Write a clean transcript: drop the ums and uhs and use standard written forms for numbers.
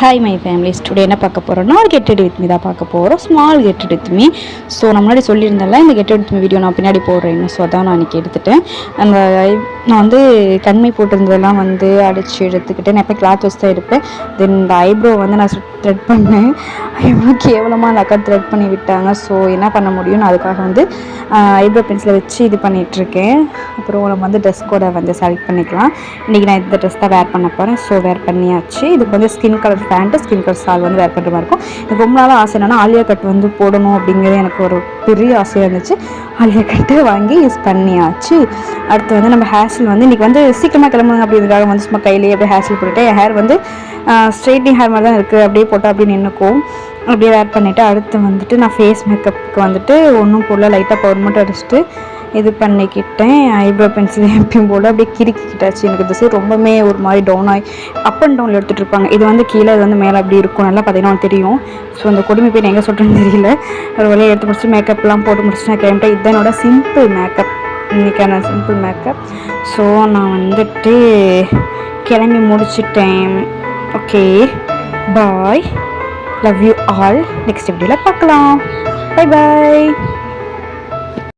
Hi my families, today என்ன பார்க்க போகிறோம்னா ஒரு கெட் ரெடி வித் மீ தான் பார்க்க போகிறோம். Small get ready with me. So நான் முன்னாடி சொல்லியிருந்தேன்ல, இந்த get ready with me video நான் பின்னாடி போடுறேன். ஸோ அதான் நான் இன்றைக்கி எடுத்துட்டேன். நான் வந்து கண்மை போட்டிருந்ததெல்லாம் வந்து அடித்து எடுத்துக்கிட்டேன். நான் எப்போ கிளாத் வச்சு தான் எடுப்பேன். தென் இந்த ஐப்ரோ வந்து நான் த்ரெட் பண்ணேன். எவ்வளோ கேவலமாக அந்த அக்கா த்ரெட் பண்ணி விட்டாங்க. ஸோ என்ன பண்ண முடியும், நான் அதுக்காக வந்து ஐப்ரோ பென்சிலை வச்சு இது பண்ணிகிட்ருக்கேன். அப்புறம் நம்ம வந்து ட்ரெஸ் கோடை வந்து செலக்ட் பண்ணிக்கலாம். இன்றைக்கி நான் இந்த ட்ரெஸ் தான் வேர் பண்ண போகிறேன். ஸோ வேர் பண்ணியாச்சு. இதுக்கு வந்து skin colour pant, skin colour shawl வந்து வேர் பண்ணுற மாதிரி இருக்கும். எனக்கு ரொம்ப நாளாக ஆசை என்னென்னா ஆலியா கட் வந்து போடணும் அப்படிங்கிறது எனக்கு ஒரு பெரிய ஆசையாக இருந்துச்சு. ஆலியா கட்டை வாங்கி யூஸ் பண்ணியாச்சு. அடுத்து வந்து நம்ம ஹேர் ஸ்டைல் வந்து இன்றைக்கி வந்து சீக்கிரமாக கிளம்புங்க அப்படிங்கிறதுக்காக வந்து சும்மா கையிலேயே அப்படியே ஹேர் ஸ்டைல் போட்டுட்டு என் ஹேர் வந்து ஸ்ட்ரெயிட்னிங் ஹேர் மாதிரி தான் இருக்குது. அப்படியே போட்டால் அப்படியே நின்றுக்கும். அப்படியே வேர் பண்ணிவிட்டு அடுத்து வந்துட்டு நான் ஃபேஸ் மேக்கப்புக்கு வந்துட்டு ஒன்றும் போடல, லைட்டாக பவுடர் மட்டும் அடிச்சுட்டு இது பண்ணிக்கிட்டேன். ஐப்ரோ பென்சில் எப்பயும் போல் அப்படியே கிறுக்கிக்கிட்டாச்சு. எனக்கு இந்த சைடு ரொம்பவே ஒரு மாதிரி டவுன் ஆகி அப் அண்ட் டவுனில் எடுத்துகிட்டு இருப்பாங்க. இது வந்து கீழே, இது வந்து மேலே அப்படி இருக்கும். நல்லா பார்த்தீங்கன்னா தெரியும். ஸோ அந்த கொடுமை போய் நான் எங்கே சொல்கிறேன்னு தெரியல. ஒரு வழியாக எடுத்து முடிச்சுட்டு மேக்கப்லாம் போட்டு முடிச்சுட்டு நான் கிளம்பிட்டேன். இதுதான் என்னோட சிம்பிள் மேக்கப், இன்றைக்கான சிம்பிள் மேக்கப். ஸோ நான் வந்துட்டு கிளம்பி முடிச்சிட்டேன். Okay, bye, love you all. Next வீடியோவில் பார்க்கலாம். Bye bye.